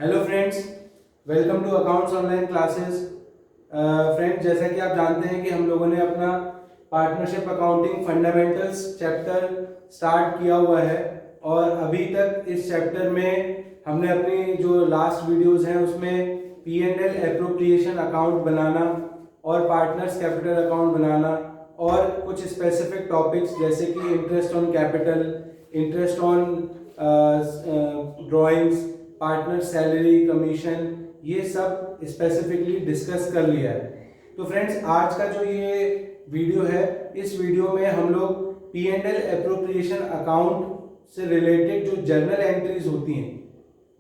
Hello friends, welcome to accounts online classes. Friends, जैसा कि आप जानते हैं कि हम लोगों ने अपना partnership accounting fundamentals chapter start किया हुआ है और अभी तक इस चैप्टर में हमने अपनी जो लास्ट वीडियोस हैं उसमें P&L एप्रोप्रिएशन अकाउंट बनाना और पार्टनर्स कैपिटल अकाउंट बनाना और कुछ स्पेसिफिक टॉपिक्स जैसे कि interest on capital, interest on drawings, partner salary, commission, ये सब स्पेसिफिकली डिस्कस कर लिया है। तो फ्रेंड्स, आज का जो ये वीडियो है, इस वीडियो में हम लोग P&L एप्रोप्रिएशन अकाउंट से रिलेटेड जो जर्नल एंट्रीज होती हैं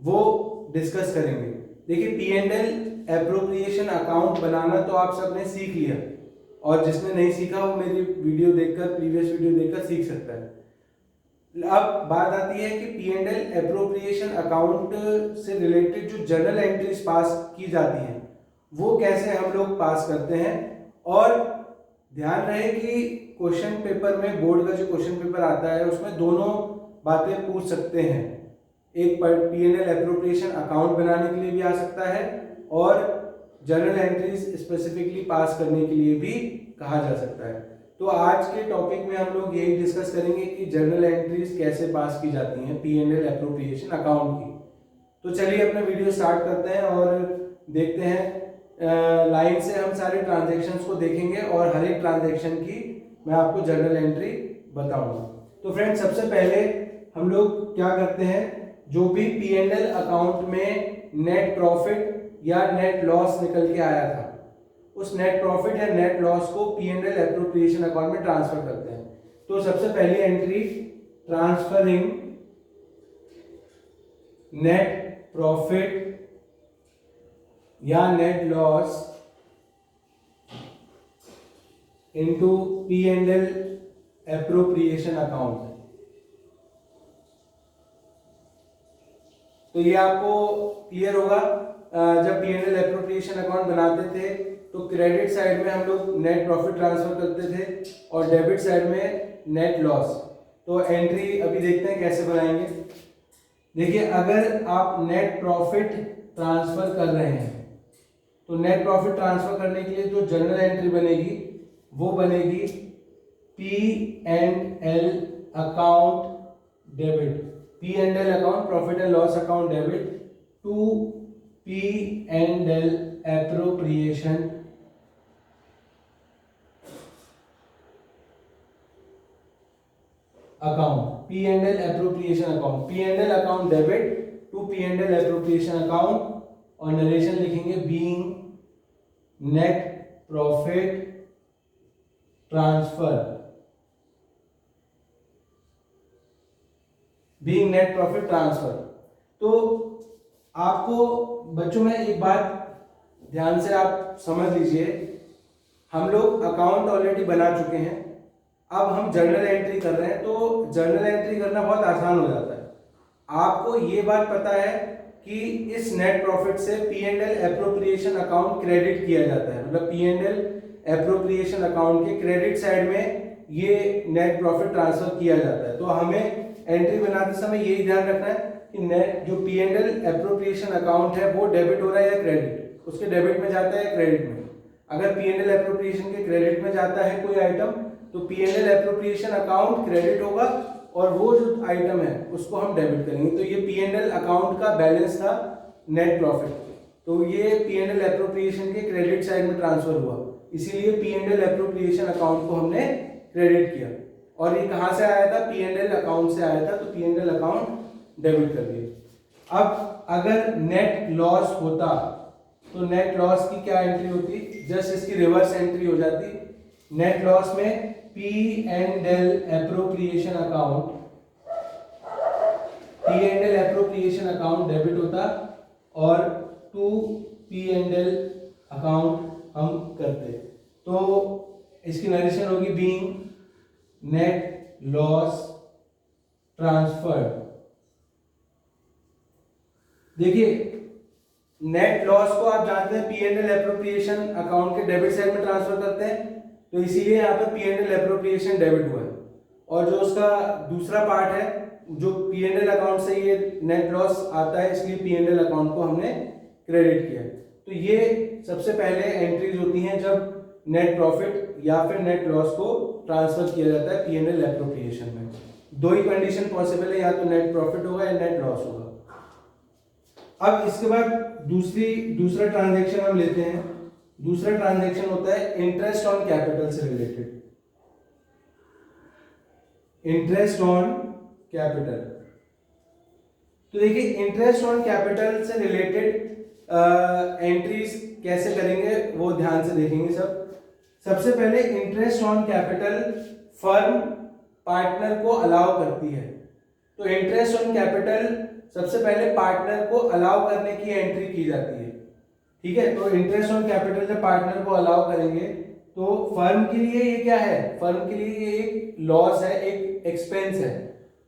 वो डिस्कस करेंगे। देखिए, P&L एप्रोप्रिएशन अकाउंट बनाना तो आप सबने सीख लिया और जिसने नहीं सीखा वो मेरी वीडियो देखकर, प्रीवियस वीडियो देखकर सीख सकता है। अब बात आती है कि P&L एप्रोप्रिएशन अकाउंट से रिलेटेड जो जर्नल एंट्रीज पास की जाती हैं वो कैसे हम लोग पास करते हैं। और ध्यान रहे कि क्वेश्चन पेपर में, बोर्ड का जो क्वेश्चन पेपर आता है उसमें दोनों बातें पूछ सकते हैं। एक P&L एप्रोप्रिएशन अकाउंट बनाने के लिए भी आ सकता है और जर्नल एंट्रीज स्पेसिफिकली पास करने के लिए भी कहा जा सकता है। तो आज के टॉपिक में हम लोग यही डिस्कस करेंगे कि जर्नल एंट्रीज कैसे पास की जाती हैं P&L एप्रोप्रिएशन अकाउंट की। तो चलिए अपना वीडियो स्टार्ट करते हैं और देखते हैं। लाइन से हम सारे ट्रांजैक्शंस को देखेंगे और हर एक ट्रांजैक्शन की मैं आपको जर्नल एंट्री बताऊंगा। तो फ्रेंड्स, सबसे पहले हम लोग क्या करते हैं, जो भी P&L अकाउंट में नेट प्रॉफिट या नेट लॉस निकल के आया था, उस नेट प्रॉफिट या नेट लॉस को P&L एप्रोप्रिएशन अकाउंट में ट्रांसफर करते हैं। तो सबसे पहली एंट्री, ट्रांसफरिंग नेट प्रॉफिट या net loss into P&L appropriation account. तो ये आपको क्लियर होगा, जब P&L एप्रोप्रिएशन अकाउंट बनाते थे तो क्रेडिट साइड में हम लोग नेट प्रॉफिट ट्रांसफर करते थे और डेबिट साइड में नेट लॉस। तो एंट्री अभी देखते हैं कैसे बनाएंगे। देखिए, अगर आप नेट प्रॉफिट ट्रांसफर कर रहे हैं तो नेट प्रॉफिट ट्रांसफर करने के लिए जो जनरल एंट्री बनेगी वो बनेगी P&L account debit, P&L account profit and loss account debit to P&L appropriation account, P&L appropriation account, P&L account debit to P&L appropriation account. और नरेशन लिखेंगे being net profit transfer, being net profit transfer. तो आपको बच्चों में एक बात ध्यान से आप समझ लीजिए, हम लोग अकाउंट ऑलरेडी बना चुके हैं, अब हम जर्नल एंट्री कर रहे हैं। तो जर्नल एंट्री करना बहुत आसान हो जाता है। आपको ये बात पता है कि इस नेट प्रॉफिट से P&L एप्रोप्रिएशन अकाउंट क्रेडिट किया जाता है, मतलब P&L एप्रोप्रिएशन अकाउंट के क्रेडिट साइड में ये नेट प्रॉफिट ट्रांसफर किया जाता है। तो हमें एंट्री बनाते समय यही ध्यान रखना है कि नेट जो P&L एप्रोप्रिएशन अकाउंट है वो डेबिट हो रहा है या क्रेडिट, उसके डेबिट में जाता है या क्रेडिट में। अगर P&L एप्रोप्रिएशन के क्रेडिट में जाता है कोई आइटम तो P&L एप्रोप्रिएशन अकाउंट क्रेडिट होगा और वो जो आइटम है उसको हम डेबिट करेंगे। तो ये P&L अकाउंट का बैलेंस था नेट प्रॉफिट, तो ये P&L एप्रोप्रिएशन के क्रेडिट साइड में ट्रांसफर हुआ, इसीलिए P&L एप्रोप्रिएशन अकाउंट को हमने क्रेडिट किया। और ये कहाँ से आया था, P&L अकाउंट से आया था, तो P&L अकाउंट डेबिट कर दिया। अब अगर नेट लॉस होता तो नेट लॉस की क्या एंट्री होती, जस्ट इसकी रिवर्स एंट्री हो जाती। नेट लॉस में P&L appropriation account, P&L appropriation account debit होता और टू P&L अकाउंट हम करते। तो इसकी नरेशन होगी बीइंग नेट लॉस ट्रांसफर्ड। देखिए, नेट लॉस को आप जानते हैं P&L एप्रोप्रिएशन अकाउंट के डेबिट साइड में ट्रांसफर करते हैं, तो इसीलिए यहाँ पे P&L एप्रोप्रिएशन डेबिट हुआ है। और जो उसका दूसरा पार्ट है जो पी एंड एल अकाउंट से ये नेट लॉस आता है, इसलिए पी एंड एल अकाउंट को हमने क्रेडिट किया। तो ये सबसे पहले एंट्रीज होती हैं जब नेट प्रॉफिट या फिर नेट लॉस को ट्रांसफर किया जाता है पी एंड एल एप्रोप्रिएशन में। दो ही कंडीशन पॉसिबल है, या तो नेट प्रॉफिट होगा या नेट लॉस होगा। अब इसके बाद दूसरा ट्रांजैक्शन हम लेते हैं। दूसरा ट्रांजैक्शन होता है इंटरेस्ट ऑन कैपिटल से रिलेटेड। इंटरेस्ट ऑन कैपिटल, तो देखिए इंटरेस्ट ऑन कैपिटल से रिलेटेड एंट्रीज कैसे करेंगे वो ध्यान से देखेंगे सब। सबसे पहले interest on capital firm partner को अलाउ करती है। तो इंटरेस्ट ऑन कैपिटल सबसे पहले पार्टनर को अलाउ करने की एंट्री की जाती है, ठीक है। तो इंटरेस्ट ऑन कैपिटल जब पार्टनर को अलाउ करेंगे तो फर्म के लिए ये क्या है, फर्म के लिए ये एक लॉस है, एक एक्सपेंस है।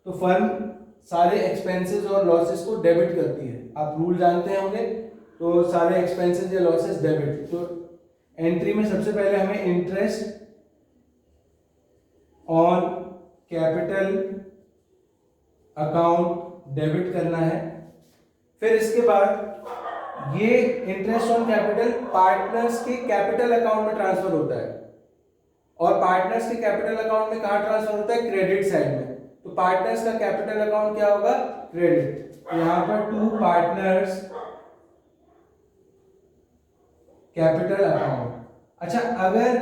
तो फर्म सारे एक्सपेंसेस और लॉसेस को डेबिट करती है। आप रूल जानते होंगे, तो सारे एक्सपेंसेस या लॉसेस डेबिट। तो एंट्री में सबसे पहले हमें interest on capital account debit करना है। फिर इसके बाद ये इंटरेस्ट ऑन कैपिटल पार्टनर्स के कैपिटल अकाउंट में ट्रांसफर होता है। और पार्टनर्स के कैपिटल अकाउंट में कहां ट्रांसफर होता है, क्रेडिट साइड में। तो पार्टनर्स का कैपिटल अकाउंट क्या होगा, क्रेडिट। यहां पर टू पार्टनर्स कैपिटल अकाउंट। अच्छा, अगर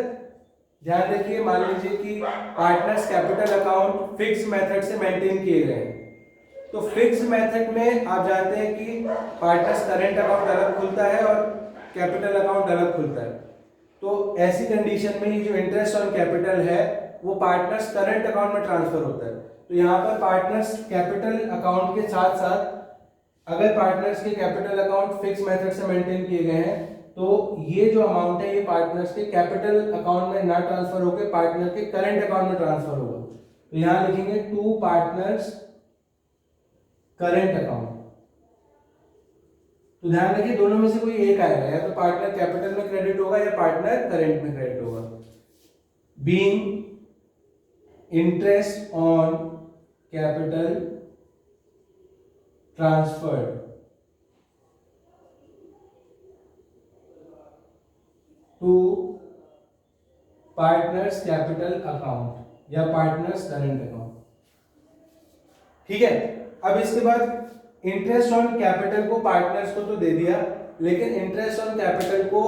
ध्यान रखिए, मान लीजिए कि partners capital account fix method से मेंटेन किए गए हैं। तो फिक्स मेथड में आप जानते हैं कि पार्टनर्स करंट अकाउंट अलग खुलता है और कैपिटल अकाउंट अलग खुलता है। तो ऐसी कंडीशन में ये जो इंटरेस्ट ऑन कैपिटल है वो पार्टनर्स करंट अकाउंट में ट्रांसफर होता है। तो यहाँ पर पार्टनर्स कैपिटल अकाउंट के साथ साथ अगर पार्टनर्स के कैपिटल अकाउंट फिक्स मेथड से मेंटेन किए गए हैं तो ये जो अमाउंट है ये पार्टनर्स के कैपिटल अकाउंट में ना ट्रांसफर होकर पार्टनर के करंट अकाउंट में ट्रांसफर होगा। तो यहां लिखेंगे टू पार्टनर्स करंट अकाउंट। तो ध्यान रखिए दोनों में से कोई एक आएगा, या तो पार्टनर कैपिटल में क्रेडिट होगा या पार्टनर करंट में क्रेडिट होगा। Being interest on capital transferred to partners capital account या पार्टनर्स करंट अकाउंट, ठीक है। अब इसके बाद इंटरेस्ट ऑन कैपिटल को पार्टनर्स को तो दे दिया, लेकिन इंटरेस्ट ऑन कैपिटल को,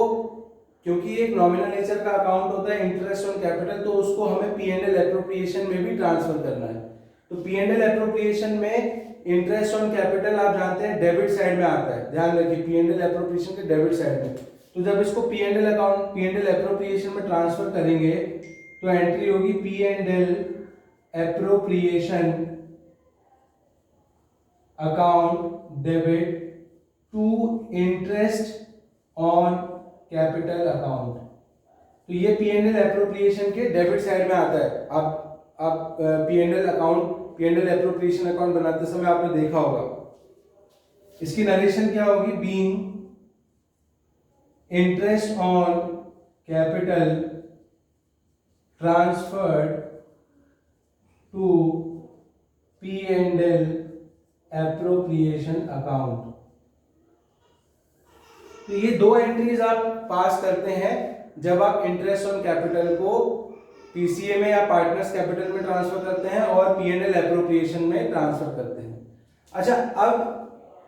क्योंकि एक नॉमिनल नेचर का अकाउंट होता है इंटरेस्ट ऑन कैपिटल, तो उसको हमें पी एंड एल एप्रोप्रिएशन में भी ट्रांसफर करना है। तो पी एंड एल एप्रोप्रिएशन में इंटरेस्ट ऑन कैपिटल आप जानते हैं डेबिट साइड में आता है। ध्यान रखिए पी एंड एल एप्रोप्रिएशन के डेबिट साइड में। तो जब इसको P and L account P and L appropriation में ट्रांसफर करेंगे तो एंट्री होगी P and L appropriation account debit to interest on capital account. तो ये पी एंड एल एप्रोप्रिएशन के डेबिट साइड में आता है। आप P and L account P and L appropriation account बनाते समय आपने देखा होगा। इसकी नरेशन क्या होगी, being interest on capital transferred to P and L appropriation account. तो ये दो एंट्रीज आप पास करते हैं जब आप इंटरेस्ट ऑन कैपिटल को पीसीए में या पार्टनर्स कैपिटल में ट्रांसफर करते हैं और पी एंड एल एप्रोप्रिएशन में ट्रांसफर करते हैं। अच्छा, अब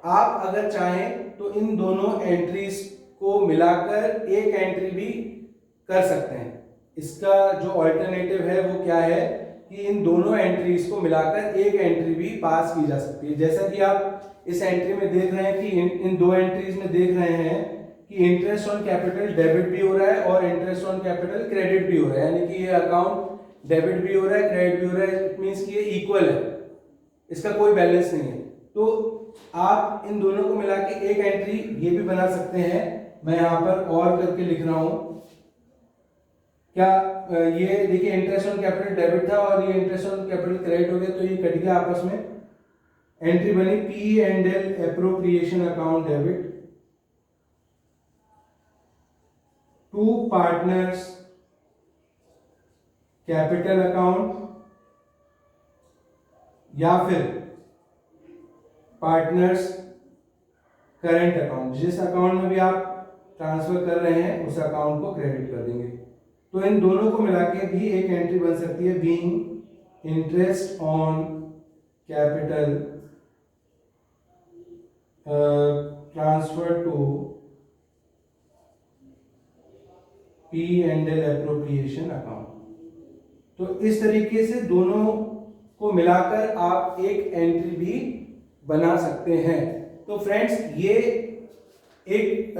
आप अगर चाहें तो इन दोनों एंट्रीज को मिलाकर एक एंट्री भी कर सकते हैं। इसका जो ऑल्टरनेटिव है वो क्या है कि इन दोनों एंट्रीज को मिलाकर एक एंट्री भी पास की जा सकती है। जैसा कि आप इस एंट्री में देख रहे हैं कि इन दो एंट्रीज में देख रहे हैं कि इंटरेस्ट ऑन कैपिटल डेबिट भी हो रहा है और इंटरेस्ट ऑन कैपिटल क्रेडिट भी हो रहा है, यानी कि ये अकाउंट डेबिट भी हो रहा है क्रेडिट भी हो रहा है। इट मींस कि ये इक्वल है, इसका कोई बैलेंस नहीं है। तो आप इन दोनों को मिला के एक एंट्री ये भी बना सकते हैं। मैं यहाँ पर और करके लिख रहा हूं, क्या ये देखिए इंटरेस्ट ऑन कैपिटल डेबिट था और ये इंटरेस्ट ऑन कैपिटल क्रेडिट हो गया, तो ये कट गया आपस में। एंट्री बनी P and L appropriation account debit to partners capital account, या फिर पार्टनर्स करंट अकाउंट, जिस अकाउंट में भी आप ट्रांसफर कर रहे हैं उस अकाउंट को क्रेडिट कर देंगे। तो इन दोनों को मिला के भी एक एंट्री बन सकती है, being interest on capital transfer to P&L appropriation account. तो इस तरीके से दोनों को मिलाकर आप एक एंट्री भी बना सकते हैं। तो फ्रेंड्स, ये एक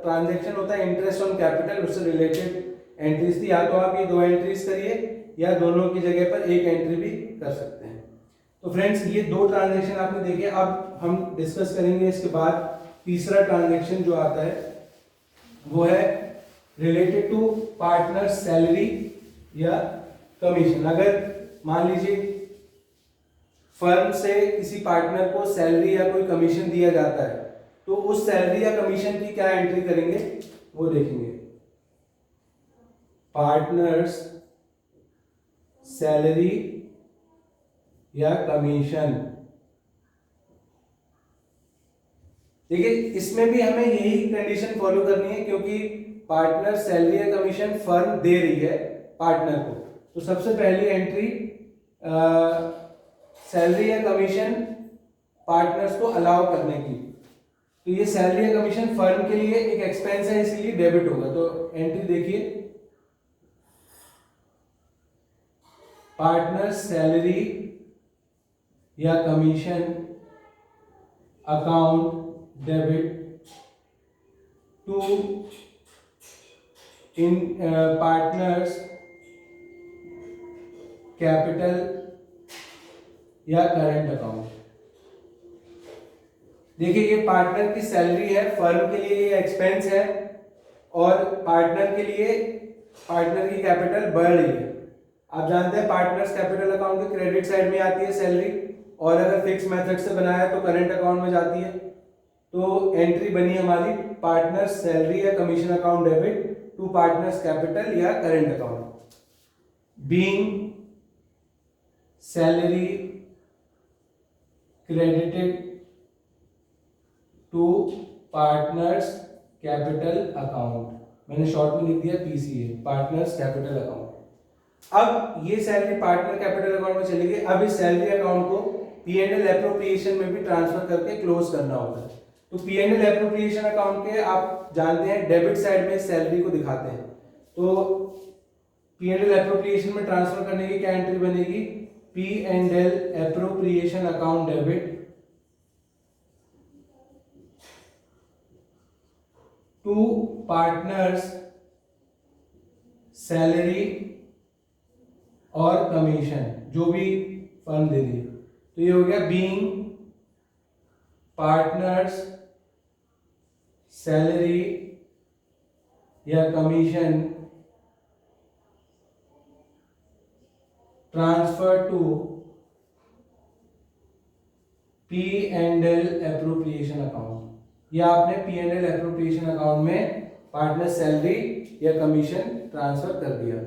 ट्रांजैक्शन होता है इंटरेस्ट ऑन कैपिटल, उससे रिलेटेड एंट्रीज थी। या तो आप ये दो एंट्रीज करिए या दोनों की जगह पर एक एंट्री भी कर सकते हैं। तो फ्रेंड्स, ये दो ट्रांजैक्शन आपने देखे। अब हम डिस्कस करेंगे इसके बाद तीसरा ट्रांजैक्शन जो आता है वो है रिलेटेड टू पार्टनर सैलरी या कमीशन। अगर मान लीजिए फर्म से किसी पार्टनर को सैलरी या कोई कमीशन दिया जाता है, तो उस सैलरी या कमीशन की क्या एंट्री करेंगे वो देखेंगे। पार्टनर्स सैलरी या कमीशन। देखिए, इसमें भी हमें यही कंडीशन फॉलो करनी है, क्योंकि पार्टनर सैलरी या कमीशन फर्म दे रही है पार्टनर को। तो सबसे पहली एंट्री सैलरी या कमीशन पार्टनर्स को अलाउ करने की। तो ये सैलरी या कमीशन फर्म के लिए एक एक्सपेंस है, इसलिए डेबिट होगा। तो एंट्री देखिए, पार्टनर सैलरी या कमीशन अकाउंट डेबिट टू इन पार्टनर्स कैपिटल या करंट अकाउंट। देखिए, ये पार्टनर की सैलरी है, फर्म के लिए ये एक्सपेंस है, और पार्टनर के लिए पार्टनर की कैपिटल बढ़ रही है। आप जानते हैं पार्टनर्स कैपिटल अकाउंट के क्रेडिट साइड में आती है सैलरी, और अगर फिक्स मेथड से बनाया है तो करंट अकाउंट में जाती है। तो एंट्री बनी हमारी पार्टनर्स सैलरी या commission account debit to partners capital या current account. Being salary credited to partners capital account, मैंने शॉर्ट में लिख दिया पीसीए, पार्टनर्स कैपिटल अकाउंट। अब ये सैलरी पार्टनर कैपिटल अकाउंट में चली गई। अब इस सैलरी अकाउंट को P&L एप्रोप्रिएशन में भी ट्रांसफर करके क्लोज करना होता है। तो P&L एप्रोप्रिएशन अकाउंट के आप जानते हैं डेबिट साइड में सैलरी को दिखाते हैं। तो P&L एप्रोप्रिएशन में ट्रांसफर करने की क्या एंट्री बनेगी? P&L appropriation account debit to partners salary और कमीशन, जो भी फर्म दे दी। तो ये हो गया बीइंग पार्टनर्स सैलरी या commission transfer to P&L appropriation account. या आपने P&L एप्रोप्रिएशन अकाउंट में पार्टनर सैलरी या कमीशन ट्रांसफर कर दिया।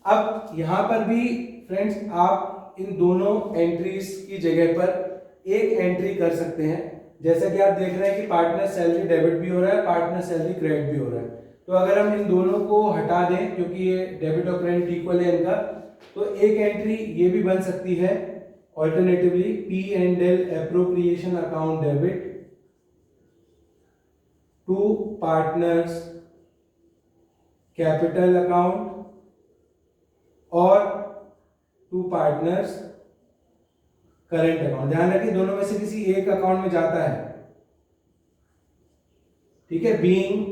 अब यहां पर भी फ्रेंड्स, आप इन दोनों एंट्रीज की जगह पर एक एंट्री कर सकते हैं। जैसा कि आप देख रहे हैं कि पार्टनर सैलरी डेबिट भी हो रहा है, पार्टनर सैलरी क्रेडिट भी हो रहा है। तो अगर हम इन दोनों को हटा दें, क्योंकि ये डेबिट और क्रेडिट इक्वल है इनका, तो एक एंट्री ये भी बन सकती है alternatively P&L appropriation account debit to partners capital account और टू पार्टनर्स करंट अकाउंट। ध्यान रखिए, दोनों में से किसी एक अकाउंट में जाता है, ठीक है। Being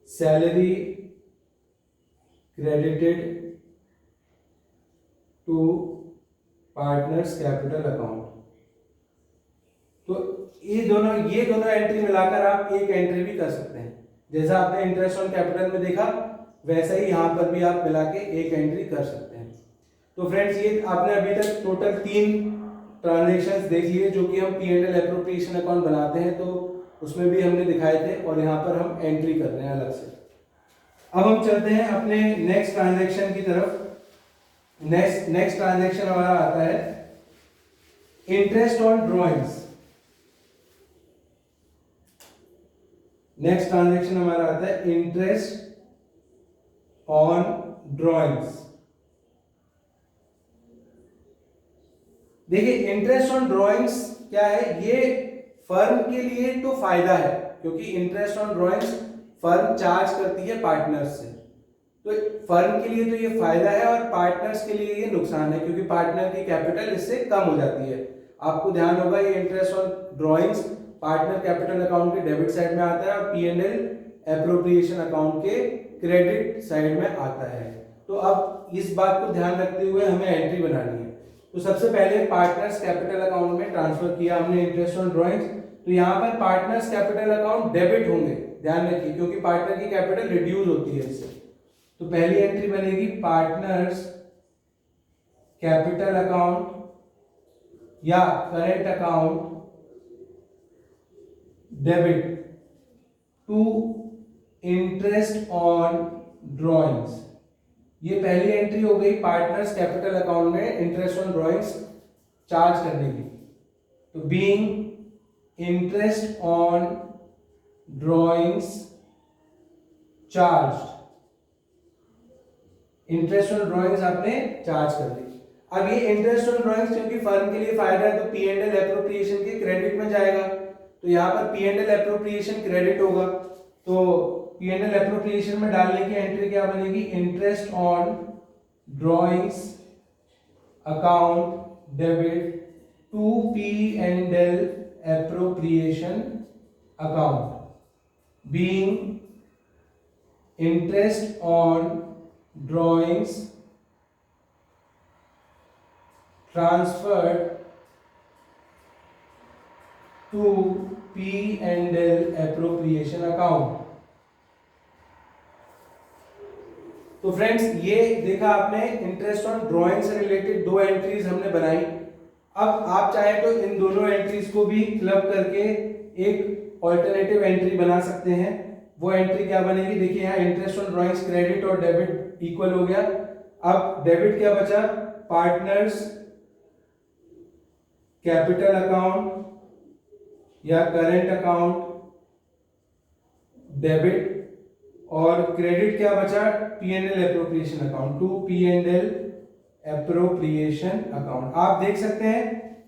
salary credited to partners capital account. तो ये दोनों एंट्री मिलाकर आप एक एंट्री भी कर सकते हैं। जैसा आपने इंटरेस्ट ऑन कैपिटल में देखा, वैसा ही यहां पर भी आप मिला के एक एंट्री कर सकते हैं। तो फ्रेंड्स, ये आपने अभी तक टोटल 3 ट्रांजैक्शंस देख लिए जो कि हम P&L एप्रोप्रिएशन अकाउंट बनाते हैं, तो उसमें भी हमने दिखाए थे, और यहाँ पर हम एंट्री कर रहे हैं अलग से। अब हम चलते हैं अपने नेक्स्ट ट्रांजैक्शन की तरफ। नेक्स्ट ट्रांजैक्शन हमारा आता है interest on drawings. Next transaction हमारा आता है इंटरेस्ट ऑन ड्रॉइंग्स। देखिए इंटरेस्ट ऑन ड्रॉइंग्स क्या है, ये फर्म के लिए तो फायदा है, क्योंकि interest on drawings firm charge करती है पार्टनर्स से, तो फर्म के लिए तो ये फायदा है और पार्टनर्स के लिए ये नुकसान है, क्योंकि पार्टनर की कैपिटल इससे कम हो जाती है। आपको ध्यान होगा ये interest on drawings partner capital account के डेबिट साइड में आता है और P&L एप्रोप्रिएशन अकाउंट के क्रेडिट साइड में आता है। तो अब इस बात को ध्यान रखते हुए हमें एंट्री बनानी है। तो सबसे पहले पार्टनर्स कैपिटल अकाउंट में ट्रांसफर किया हमने इंटरेस्ट ऑन ड्रॉइंग्स, तो यहाँ पर पार्टनर्स कैपिटल अकाउंट डेबिट होंगे, ध्यान रखिए, क्योंकि पार्टनर की कैपिटल रिड्यूस होती है इससे। तो पहली एंट्री बनेगी पार्टनर्स कैपिटल अकाउंट या current account debit to interest on drawings. ये पहली एंट्री हो गई पार्टनर्स कैपिटल अकाउंट में इंटरेस्ट ऑन ड्रॉइंग्स चार्ज करने की। तो being interest on drawings charge, interest on drawings आपने चार्ज कर दी। अब ये इंटरेस्ट ऑन ड्रॉइंग्स क्योंकि फर्म के लिए फायदा है, तो P&L एप्रोप्रिएशन के क्रेडिट में जाएगा, तो यहाँ पर P&L एप्रोप्रिएशन क्रेडिट होगा। तो P&L एप्रोप्रिएशन में डालने की एंट्री क्या बनेगी, interest on drawings account debit to P&L appropriation account being interest on drawings transferred to P&L appropriation account। तो फ्रेंड्स ये देखा आपने इंटरेस्ट ऑन ड्रॉइंग से रिलेटेड दो एंट्रीज हमने बनाई। अब आप चाहे तो इन दोनों एंट्रीज को भी क्लब करके एक ऑल्टरनेटिव एंट्री बना सकते हैं। वो एंट्री क्या बनेगी, देखिए यहाँ इंटरेस्ट ऑन ड्रॉइंग्स क्रेडिट और डेबिट इक्वल हो गया। अब डेबिट क्या बचा, पार्टनर्स कैपिटल अकाउंट या करेंट अकाउंट डेबिट, और क्रेडिट क्या बचा, P&L appropriation account to P&L appropriation account. आप देख सकते हैं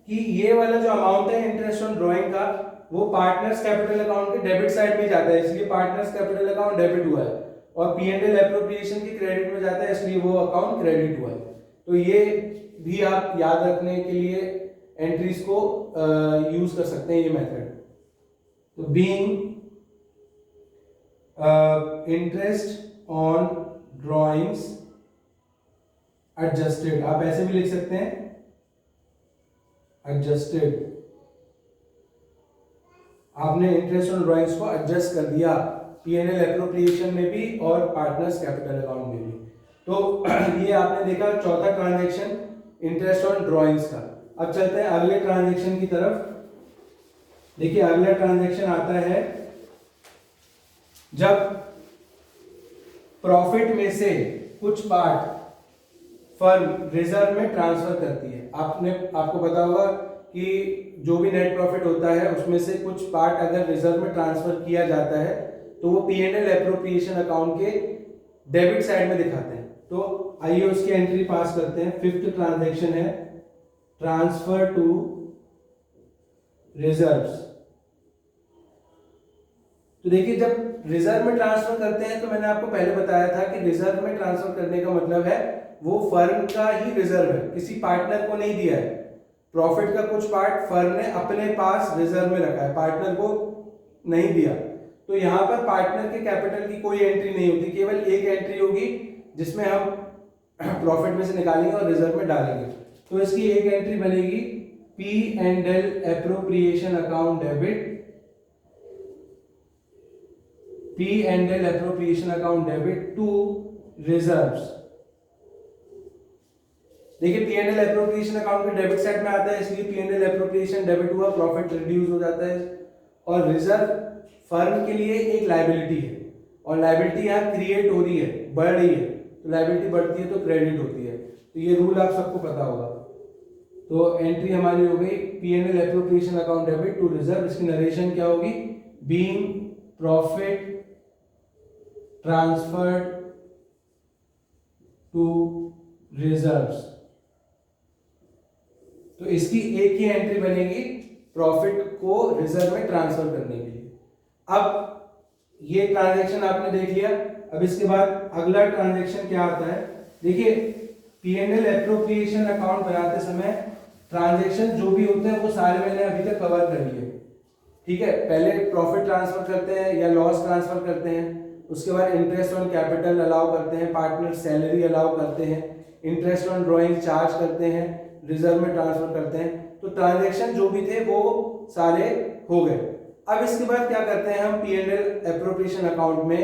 कि ये वाला जो अमाउंट है इंटरेस्ट ऑन ड्रॉइंग का वो पार्टनर्स कैपिटल अकाउंट के डेबिट साइड में जाता है, इसलिए पार्टनर्स कैपिटल अकाउंट डेबिट हुआ है, और P&L एप्रोप्रिएशन की क्रेडिट में जाता है, इसलिए वो अकाउंट क्रेडिट हुआ है। तो ये भी आप याद रखने के लिए एंट्रीज को यूज कर सकते हैं ये मेथड। तो being interest on drawings adjusted, आप ऐसे भी लिख सकते हैं एडजस्टेड, आपने इंटरेस्ट ऑन ड्रॉइंग्स को एडजस्ट कर दिया P&L एप्रोप्रिएशन में भी और पार्टनर्स कैपिटल अकाउंट में भी। तो ये आपने देखा चौथा ट्रांजैक्शन इंटरेस्ट ऑन ड्रॉइंग्स का। अब चलते हैं अगले ट्रांजैक्शन की तरफ। देखिए अगला ट्रांजैक्शन आता है जब प्रॉफिट में से कुछ पार्ट फर्म रिजर्व में ट्रांसफर करती है। आपको पता होगा कि जो भी नेट प्रॉफिट होता है उसमें से कुछ पार्ट अगर रिजर्व में ट्रांसफर किया जाता है तो वो P&L एप्रोप्रिएशन अकाउंट के डेबिट साइड में दिखाते हैं। तो आइए उसकी एंट्री पास करते हैं। फिफ्थ ट्रांजैक्शन है ट्रांसफर टू रिजर्व्स। तो देखिए जब रिजर्व में ट्रांसफर करते हैं तो मैंने आपको पहले बताया था कि रिजर्व में ट्रांसफर करने का मतलब है वो फर्म का ही रिजर्व है, किसी पार्टनर को नहीं दिया है। प्रॉफिट का कुछ पार्ट फर्म ने अपने पास रिजर्व में रखा है, पार्टनर को नहीं दिया। तो यहाँ पर पार्टनर के कैपिटल की कोई एंट्री नहीं होती, केवल एक एंट्री होगी जिसमें हम प्रॉफिट में से निकालेंगे और रिजर्व में डालेंगे। तो इसकी एक एंट्री बनेगी P&L appropriation account debit, P&L appropriation account debit to reserves. देखिए P&L एप्रोप्रिएशन अकाउंट के डेबिट साइड में आता है, इसलिए P&L एप्रोप्रिएशन डेबिट हुआ, प्रॉफिट रिड्यूस हो जाता है, और रिजर्व फर्म के लिए एक लायबिलिटी है, और लायबिलिटी यहाँ क्रिएट हो रही है, बढ़ रही है। तो लायबिलिटी बढ़ती है तो क्रेडिट होती है। तो ये रूल आप सबको पता होगा। तो एंट्री हमारी हो गई P&L appropriation account debit to reserve. इसकी नरेशन क्या होगी? Being profit transferred to reserves. तो इसकी एक ही एंट्री बनेगी प्रॉफिट को रिजर्व में ट्रांसफर करने के लिए। अब ये ट्रांजैक्शन आपने देख लिया। अब इसके बाद अगला ट्रांजैक्शन क्या आता है? देखिए, P&L एप्रोप्रिएशन अकाउंट बनाते समय ट्रांजैक्शन जो भी होते हैं वो सारे मैंने अभी तक कवर कर लिए। ठीक है, पहले प्रॉफिट ट्रांसफर करते हैं या लॉस ट्रांसफर करते हैं, उसके बाद इंटरेस्ट ऑन कैपिटल अलाउ करते हैं, पार्टनर सैलरी अलाउ करते हैं, इंटरेस्ट ऑन ड्रॉइंग चार्ज करते हैं, रिजर्व में ट्रांसफर करते हैं। तो ट्रांजैक्शन जो भी थे वो सारे हो गए। अब इसके बाद क्या करते हैं हम? P&L एप्रोप्रिएशन अकाउंट में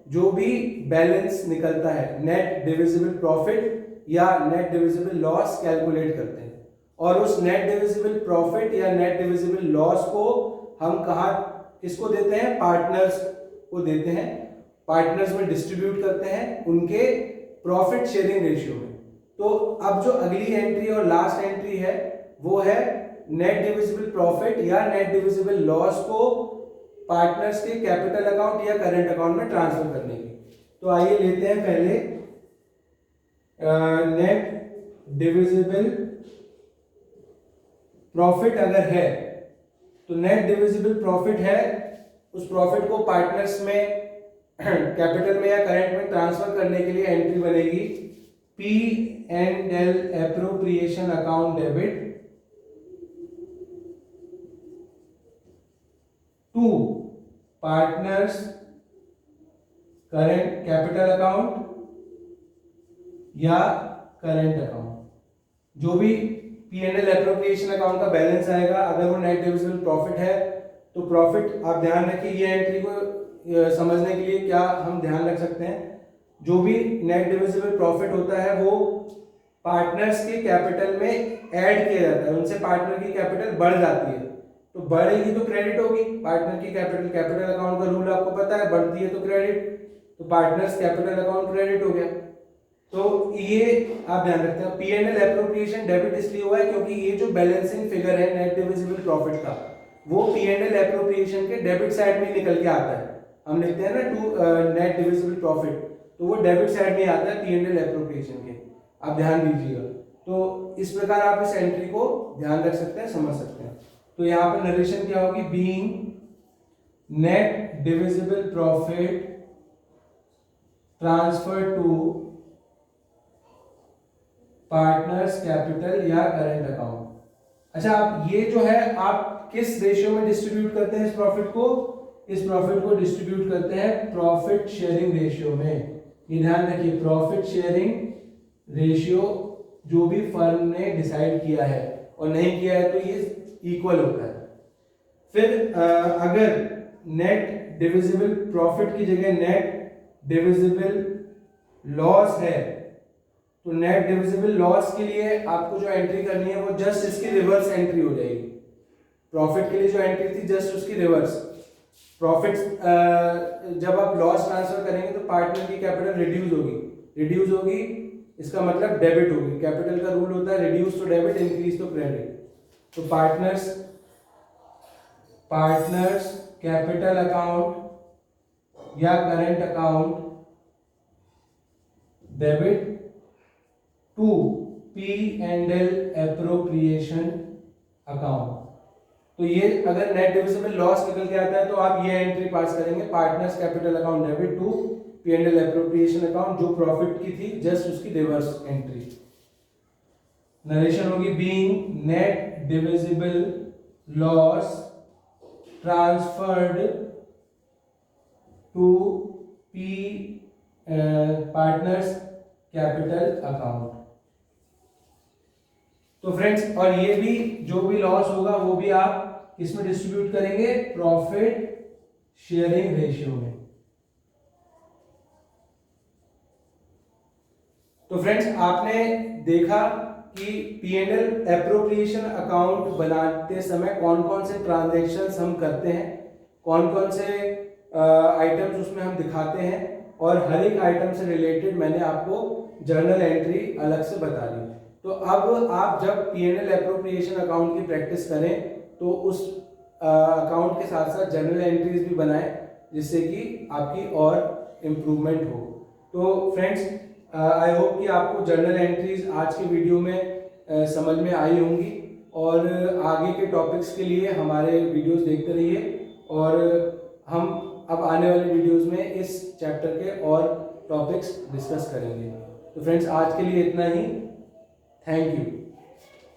जो भी बैलेंस निकलता है, नेट डिविजिबल प्रॉफिट या नेट डिविजिबल लॉस कैलकुलेट करते हैं, और उस नेट डिविजिबल प्रॉफिट या नेट डिविजिबल लॉस को हम कहाँ किसको देते हैं? पार्टनर्स को देते हैं। पार्टनर्स में डिस्ट्रीब्यूट करते हैं उनके प्रॉफिट शेयरिंग रेशियो में। तो अब जो अगली एंट्री और लास्ट एंट्री है वो है नेट डिविजिबल प्रॉफिट या नेट डिविजिबल लॉस को पार्टनर्स के कैपिटल अकाउंट या करंट अकाउंट में ट्रांसफर करने की। तो आइए लेते हैं पहले नेट डिविजिबल प्रॉफिट अगर है तो नेट डिविजिबल प्रॉफिट है, उस प्रॉफिट को पार्टनर्स में कैपिटल में या करंट में ट्रांसफर करने के लिए एंट्री बनेगी P&L appropriation account debit to partners current capital account या करंट अकाउंट। जो भी P&L एप्रोप्रिएशन अकाउंट का बैलेंस आएगा, अगर वो नेट डिविजिबल प्रॉफिट है तो प्रॉफिट, आप ध्यान रखिए ये एंट्री को समझने के लिए क्या हम ध्यान रख सकते हैं, जो भी नेट डिविजिबल प्रॉफिट होता है वो पार्टनर्स के कैपिटल में ऐड किया जाता है, उनसे पार्टनर की कैपिटल बढ़ जाती है। तो बढ़ेगी तो क्रेडिट होगी पार्टनर की कैपिटल। कैपिटल अकाउंट का रूल आपको पता है, बढ़ती है तो क्रेडिट, तो पार्टनर्स कैपिटल अकाउंट क्रेडिट हो गया। तो ये आप ध्यान रखते हैं। P&L एप्रोप्रिएशन डेबिट इसलिए हुआ है क्योंकि ये जो बैलेंसिंग फिगर है नेट डिविजिबल प्रॉफिट का, वो P&L एप्रोप्रिएशन के डेबिट साइड में निकल के आता है। हम लिखते हैं ना टू नेट डिविजिबल प्रॉफिट, तो वो डेबिट साइड में आता है P&L एप्रोप्रिएशन के। आप ध्यान दीजिएगा। तो इस प्रकार आप इस एंट्री को ध्यान रख सकते हैं, समझ सकते हैं। तो यहाँ पर नरेशन क्या होगी? Being net divisible profit transfer to partners capital या करंट अकाउंट। अच्छा, आप ये जो है आप किस रेशियो में डिस्ट्रीब्यूट करते हैं इस प्रॉफिट को? इस प्रॉफिट को डिस्ट्रीब्यूट करते हैं प्रॉफिट शेयरिंग रेशियो में। ये ध्यान रखिए, प्रॉफिट शेयरिंग रेशियो जो भी फर्म ने डिसाइड किया है और नहीं किया है तो ये इक्वल होता है। फिर अगर नेट डिविजिबल प्रॉफिट की जगह नेट डिविजिबल लॉस है तो नेट डिविजिबल लॉस के लिए आपको जो एंट्री करनी है वो जस्ट इसकी रिवर्स एंट्री हो जाएगी। प्रॉफिट के लिए जो एंट्री थी जस्ट उसकी रिवर्स। प्रॉफिट जब आप लॉस ट्रांसफर करेंगे तो पार्टनर की कैपिटल रिड्यूस होगी, इसका मतलब डेबिट होगी। कैपिटल का रूल होता है रिड्यूस तो डेबिट, इंक्रीज तो क्रेडिट। तो पार्टनर्स कैपिटल अकाउंट या current account debit to P&L appropriation account. तो ये अगर नेट डिविजिबल लॉस निकल के आता है तो आप ये एंट्री पास करेंगे, partners capital account debit to P&L appropriation account, जो प्रॉफिट की थी जस्ट उसकी रिवर्स एंट्री। नरेशन होगी being net divisible loss transferred to partners capital account. तो फ्रेंड्स, और ये भी जो भी लॉस होगा वो भी आप किसमें डिस्ट्रीब्यूट करेंगे? प्रॉफिट शेयरिंग रेशियो में। तो फ्रेंड्स, आपने देखा कि P&L एप्रोप्रिएशन अकाउंट बनाते समय कौन कौन से ट्रांजैक्शंस हम करते हैं, कौन कौन से आइटम्स उसमें हम दिखाते हैं, और हर एक आइटम से रिलेटेड मैंने आपको जर्नल एंट्री अलग से बता दी। तो अब आप जब P&L एप्रोप्रिएशन अकाउंट की प्रैक्टिस करें तो उस अकाउंट के साथ साथ जर्नल एंट्रीज भी बनाएं, जिससे कि आपकी और इम्प्रूवमेंट हो। तो फ्रेंड्स, आई होप कि आपको जर्नल एंट्रीज आज के वीडियो में समझ में आई होंगी, और आगे के टॉपिक्स के लिए हमारे वीडियोस देखते रहिए, और हम अब आने वाले वीडियोस में इस चैप्टर के और टॉपिक्स डिस्कस करेंगे। तो फ्रेंड्स, आज के लिए इतना ही। Thank you.